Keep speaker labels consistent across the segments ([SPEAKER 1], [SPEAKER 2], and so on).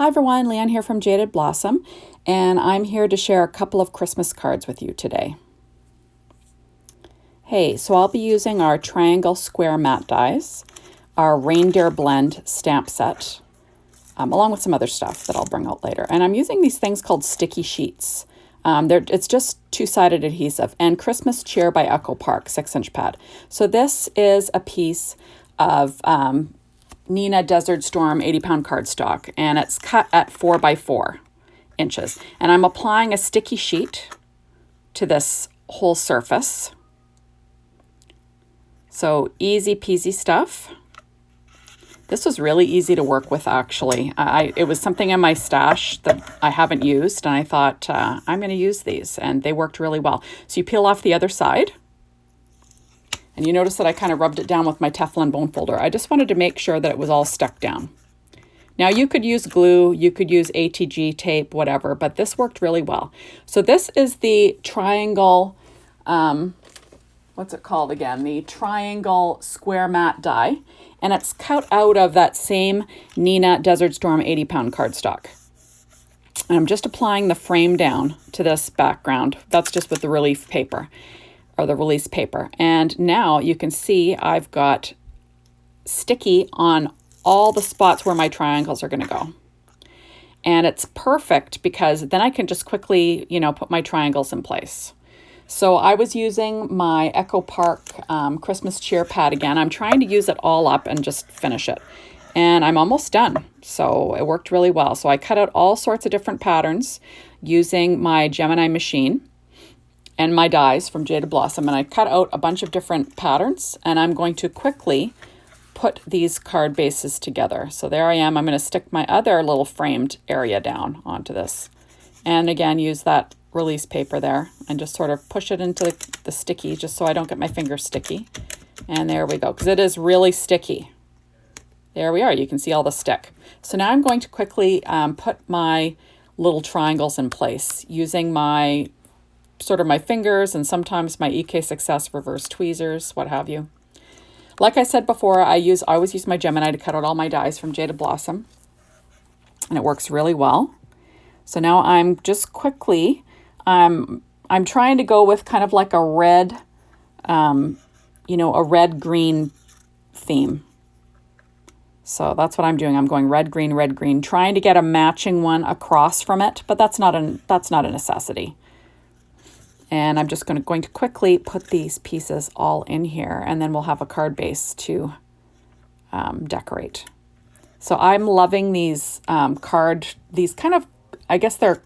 [SPEAKER 1] Hi everyone, Leanne here from Jaded Blossom, and I'm here to share a couple of Christmas cards with you today. Hey, so I'll be using our triangle square matte dies, our reindeer blend stamp set, along with some other stuff that I'll bring out later. And I'm using these things called sticky sheets. It's just two-sided adhesive, and Christmas Cheer by Echo Park 6-inch pad. So this is a piece of Nina Desert Storm 80-pound cardstock, and it's cut at 4 by 4 inches. And I'm applying a sticky sheet to this whole surface. So easy peasy stuff. This was really easy to work with, actually. It was something in my stash that I haven't used, and I thought I'm going to use these, and they worked really well. So you peel off the other side. And you notice that I kind of rubbed it down with my Teflon bone folder. I just wanted to make sure that it was all stuck down. Now you could use glue, you could use ATG tape, whatever, but this worked really well. So this is the triangle, what's it called again? The triangle square matte die. And it's cut out of that same Nina Desert Storm 80-pound cardstock. And I'm just applying the frame down to this background. That's just with the relief paper. Or the release paper. And now you can see I've got sticky on all the spots where my triangles are going to go. And it's perfect because then I can just quickly, put my triangles in place. So I was using my Echo Park Christmas Cheer pad again. I'm trying to use it all up and just finish it. And I'm almost done. So it worked really well. So I cut out all sorts of different patterns using my Gemini machine and my dies from Jaded Blossom, and I cut out a bunch of different patterns, and I'm going to quickly put these card bases together. So there I am. I'm going to stick my other little framed area down onto this, and again use that release paper there and just sort of push it into the sticky just so I don't get my fingers sticky. And there we go, because it is really sticky. There we are. You can see all the stick. So now I'm going to quickly put my little triangles in place using my my fingers and sometimes my EK Success reverse tweezers, what have you. Like I said before, I always use my Gemini to cut out all my dies from Jaded Blossom, and it works really well. So now I'm just quickly, I'm trying to go with kind of like a red, a red-green theme. So that's what I'm doing. I'm going red, green, trying to get a matching one across from it, but that's not a necessity. And I'm just going to quickly put these pieces all in here, and then we'll have a card base to decorate. So I'm loving these these kind of, I guess they're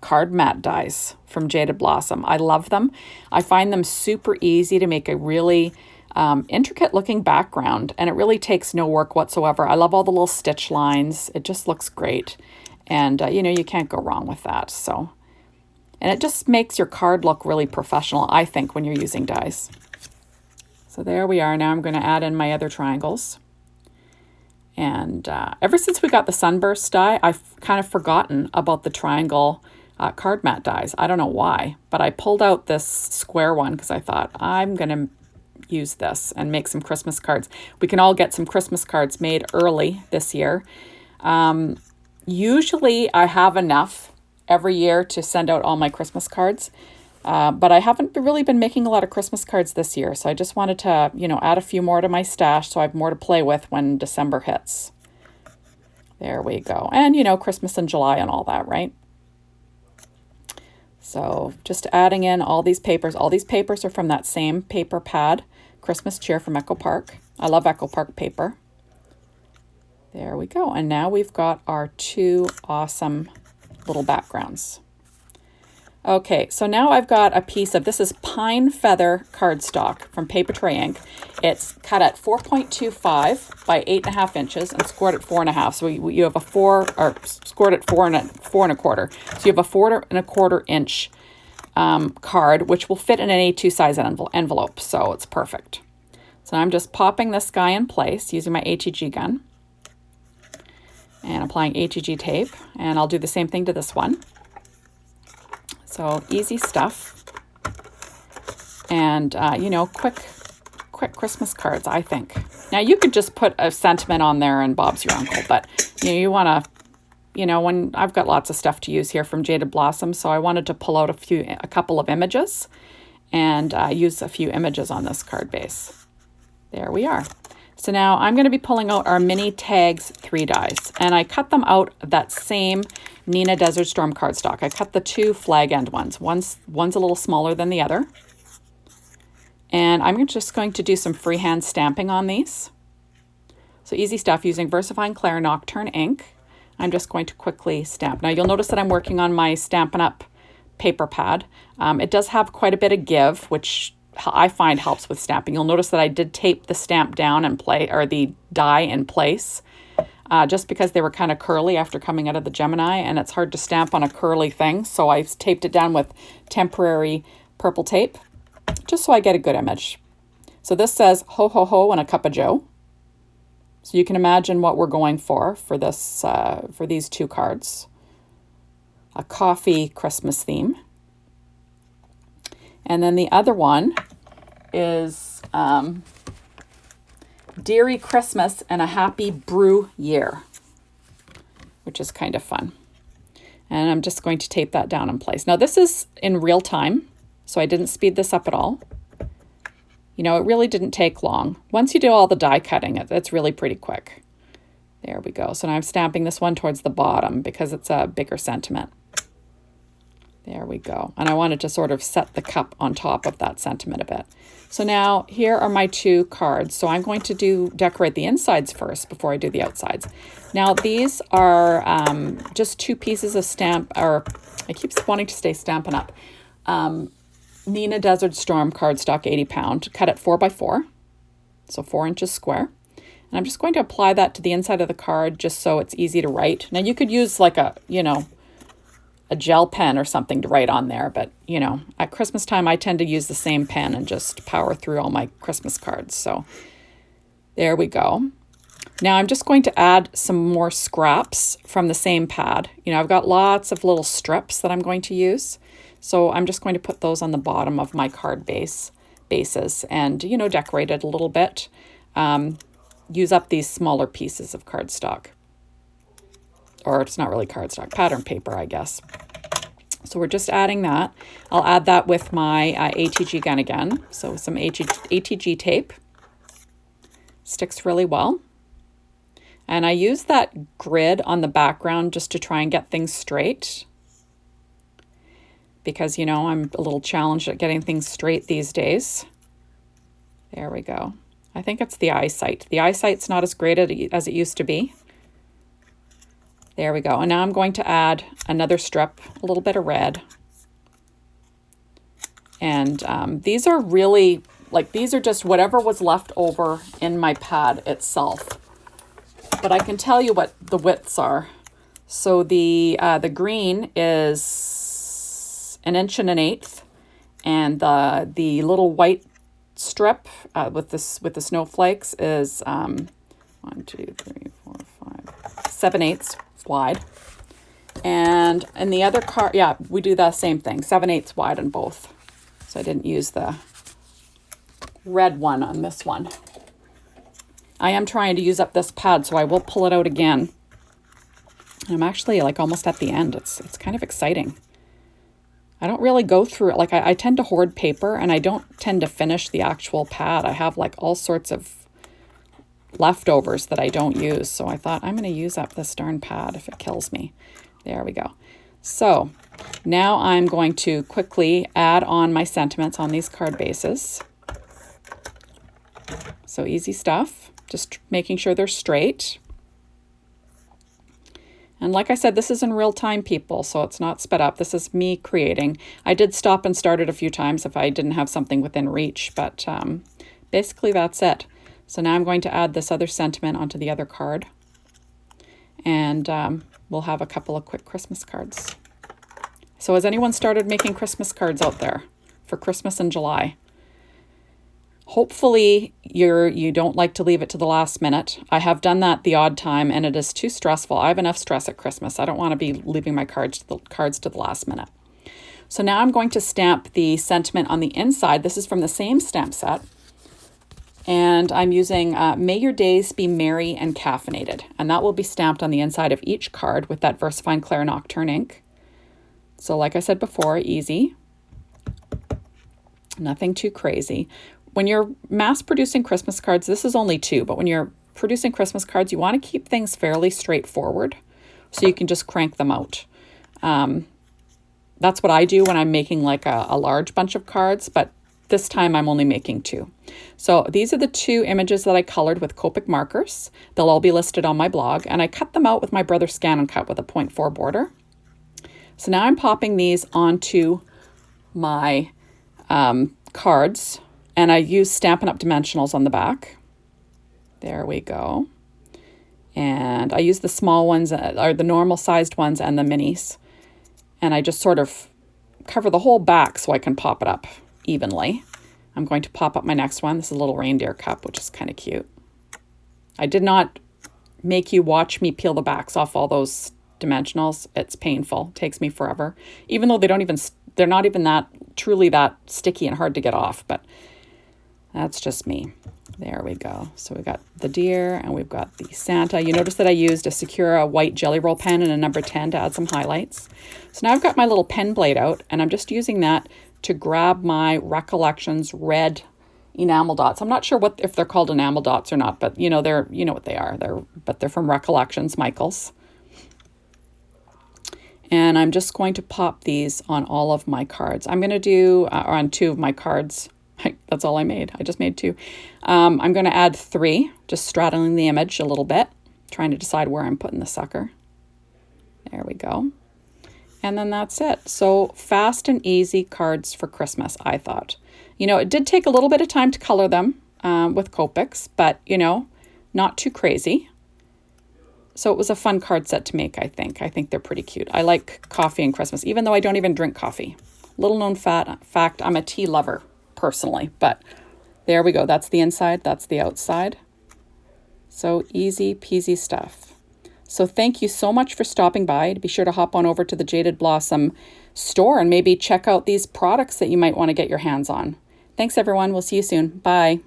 [SPEAKER 1] card matte dies from Jaded Blossom. I love them. I find them super easy to make a really intricate looking background, and it really takes no work whatsoever. I love all the little stitch lines. It just looks great. And, you can't go wrong with that. And it just makes your card look really professional, I think, when you're using dies. So there we are. Now I'm going to add in my other triangles. And ever since we got the Sunburst die, I've kind of forgotten about the triangle card matte dies. I don't know why, but I pulled out this square one because I thought I'm going to use this and make some Christmas cards. We can all get some Christmas cards made early this year. Usually I have enough every year to send out all my Christmas cards. But I haven't really been making a lot of Christmas cards this year. So I just wanted to, add a few more to my stash so I have more to play with when December hits. There we go. And, Christmas in July and all that, right? So just adding in all these papers. All these papers are from that same paper pad, Christmas Cheer from Echo Park. I love Echo Park paper. There we go. And now we've got our two awesome little backgrounds. Okay, so now I've got a piece of, this is pine feather cardstock from Paper Tray Ink. It's cut at 4.25 by 8.5 inches and scored at 4.5. So you have scored at 4.25. So you have a 4.25 inch card, which will fit in an A2 size envelope. So it's perfect. So I'm just popping this guy in place using my ATG gun and applying ATG tape. And I'll do the same thing to this one. So easy stuff, and quick Christmas cards, I think. Now you could just put a sentiment on there and Bob's your uncle, but you want to you know, when I've got lots of stuff to use here from Jaded Blossom, so I wanted to pull out a couple of images and use a few images on this card base. There we are. So now I'm going to be pulling out our mini tags 3 dies, and I cut them out of that same Nina Desert Storm cardstock. I cut the 2 flag end ones. One's a little smaller than the other. And I'm just going to do some freehand stamping on these. So easy stuff using VersaFine Clair Nocturne ink. I'm just going to quickly stamp. Now you'll notice that I'm working on my Stampin' Up! Paper pad. It does have quite a bit of give, which I find helps with stamping. You'll notice that I did tape the stamp down and the die in place, just because they were kind of curly after coming out of the Gemini, and it's hard to stamp on a curly thing. So I taped it down with temporary purple tape, just so I get a good image. So this says ho ho ho and a cup of joe. So you can imagine what we're going for this for these 2 cards. A coffee Christmas theme. And then the other one is Deary Christmas and a Happy Brew Year, which is kind of fun. And I'm just going to tape that down in place. Now this is in real time, so I didn't speed this up at all. You know, it really didn't take long. Once you do all the die cutting, it's really pretty quick. There we go. So now I'm stamping this one towards the bottom because it's a bigger sentiment. There we go. And I wanted to sort of set the cup on top of that sentiment a bit. So now here are my 2 cards. So I'm going to decorate the insides first before I do the outsides. Now these are just 2 pieces of I keep wanting to stay Stampin' Up! Nina Desert Storm cardstock, 80 pound, cut at 4 by 4, so 4 inches square. And I'm just going to apply that to the inside of the card just so it's easy to write. Now you could use like a gel pen or something to write on there, but you know, at Christmas time I tend to use the same pen and just power through all my Christmas cards. So there we go. Now I'm just going to add some more scraps from the same pad. You know, I've got lots of little strips that I'm going to use. So I'm just going to put those on the bottom of my card bases and, you know, decorate it a little bit. Use up these smaller pieces of cardstock. Or it's not really cardstock, pattern paper, I guess. So we're just adding that. I'll add that with my ATG gun again. So some ATG tape. Sticks really well. And I use that grid on the background just to try and get things straight. Because, you know, I'm a little challenged at getting things straight these days. There we go. I think it's the eyesight. The eyesight's not as great as it used to be. There we go. And now I'm going to add another strip, a little bit of red. And these are really, these are just whatever was left over in my pad itself. But I can tell you what the widths are. So the green is 1 1/8 inches, and the little white strip with the snowflakes is 1, 2, 3, 4, 5, 7/8 wide. And in the other card, yeah, we do the same thing, 7/8 wide on both. So I didn't use the red one on this one. I am trying to use up this pad, so I will pull it out again. I'm actually almost at the end. It's kind of exciting. I don't really go through it. I tend to hoard paper, and I don't tend to finish the actual pad. I have all sorts of leftovers that I don't use. So I thought I'm going to use up this darn pad if it kills me. There we go. So now I'm going to quickly add on my sentiments on these card bases. So easy stuff. Just making sure they're straight. And like I said, this is in real time, people, so it's not sped up. This is me creating. I did stop and start it a few times if I didn't have something within reach, but basically that's it. So now I'm going to add this other sentiment onto the other card. And we'll have a couple of quick Christmas cards. So has anyone started making Christmas cards out there for Christmas in July? Hopefully you don't like to leave it to the last minute. I have done that the odd time, and it is too stressful. I have enough stress at Christmas. I don't want to be leaving my cards to the last minute. So now I'm going to stamp the sentiment on the inside. This is from the same stamp set. And I'm using May Your Days Be Merry and Caffeinated. And that will be stamped on the inside of each card with that VersaFine Claire Nocturne ink. So like I said before, easy. Nothing too crazy. When you're mass producing Christmas cards, this is only 2, but when you're producing Christmas cards, you want to keep things fairly straightforward so you can just crank them out. That's what I do when I'm making like a large bunch of cards, but this time I'm only making 2. So these are the 2 images that I colored with Copic markers. They'll all be listed on my blog, and I cut them out with my Brother Scan and Cut with a 0.4 border. So now I'm popping these onto my cards, and I use Stampin' Up! Dimensionals on the back. There we go. And I use the small ones, or the normal sized ones, and the minis. And I just sort of cover the whole back so I can pop it up evenly. I'm going to pop up my next one. This is a little reindeer cup, which is kind of cute. I did not make you watch me peel the backs off all those dimensionals. It's painful. It takes me forever. Even though they're not even that truly that sticky and hard to get off, but that's just me. There we go. So we've got the deer and we've got the Santa. You notice that I used a Sakura white Jelly Roll pen and a number 10 to add some highlights. So now I've got my little pen blade out, and I'm just using that to grab my Recollections red enamel dots. I'm not sure if they're called enamel dots or not, but you know what they are. They're from Recollections, Michaels. And I'm just going to pop these on all of my cards. I'm going to do on 2 of my cards. That's all I made. I just made 2. I'm going to add 3, just straddling the image a little bit, trying to decide where I'm putting the sucker. There we go. And then that's it. So fast and easy cards for Christmas, I thought. It did take a little bit of time to color them with Copics, but, not too crazy. So it was a fun card set to make, I think. I think they're pretty cute. I like coffee and Christmas, even though I don't even drink coffee. Little known fact, I'm a tea lover personally, but there we go. That's the inside, that's the outside. So easy peasy stuff. So thank you so much for stopping by. Be sure to hop on over to the Jaded Blossom store and maybe check out these products that you might want to get your hands on. Thanks everyone. We'll see you soon. Bye.